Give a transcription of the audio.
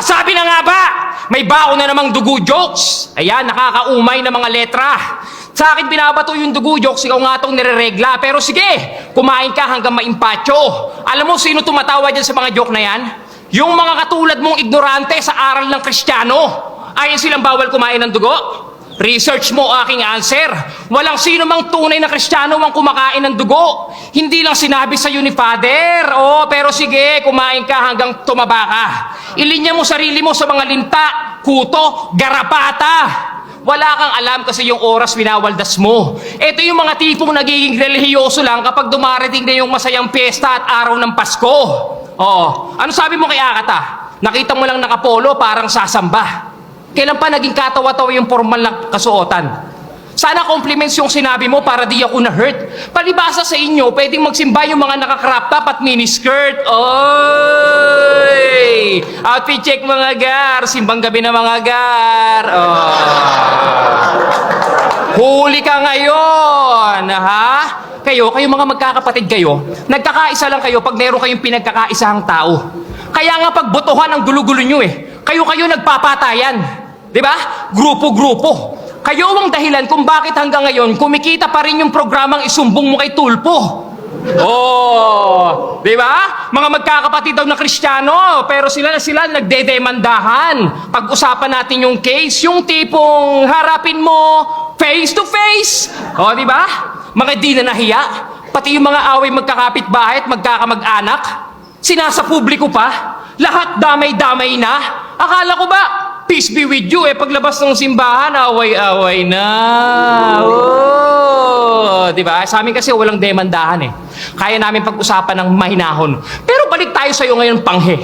Sabi na nga ba, may baon na namang dugo jokes. Ayan, nakakaumay na mga letra. Sa akin binabato yung dugo jokes, ikaw nga itong nireregla. Pero sige, kumain ka hanggang maimpacho. Alam mo sino tumatawa dyan sa mga joke na yan? Yung mga katulad mong ignorante sa aral ng Kristiyano. Ayon silang bawal kumain ng dugo? Research mo aking answer. Walang sino mang tunay na Kristiyano ang kumakain ng dugo. Hindi lang sinabi sa ni Father. Pero sige, kumain ka hanggang tumaba ka. Ilinya mo sarili mo sa mga linta, kuto, garapata. Wala kang alam kasi yung oras winawaldas mo. Ito yung mga tipong nagiging relihiyoso lang kapag dumarating na yung masayang piyesta at araw ng Pasko. Ano sabi mo kay Akata? Nakita mo lang nakapolo, parang sasamba. Kailan pa naging katawa-tawa yung formal na kasuotan? Sana compliments yung sinabi mo para di ako na-hurt. Palibasa sa inyo, pwedeng magsimba yung mga naka-crop top at miniskirt. Oy! Outfit check mga gar. Simbang gabi na mga gar. Huli ka ngayon, ha? Kayo mga magkakapatid kayo, nagkakaisa lang kayo pag meron kayong pinagkakaisahang tao. Kaya nga pagbotohan ang gulo-gulo nyo eh. Kayo nagpapatayan. Diba? Grupo-grupo. Kayo ang dahilan kung bakit hanggang ngayon kumikita pa rin yung programang isumbong mo kay Tulpo. Diba? Mga magkakapatid daw na Kristiyano, pero sila nagdedemandahan. Pag-usapan natin yung case, yung tipong harapin mo face to face. Diba? Mga di na nahiya. Pati yung mga away magkakapit-bahay at magkakamag-anak. Sinasa publiko pa. Lahat damay-damay na. Akala ko ba, peace be with you, paglabas ng simbahan, away-away na. Diba? Sa amin kasi walang demandahan eh. Kaya namin pag-usapan ng mahinahon. Pero balik tayo sa'yo ngayon, Panghe.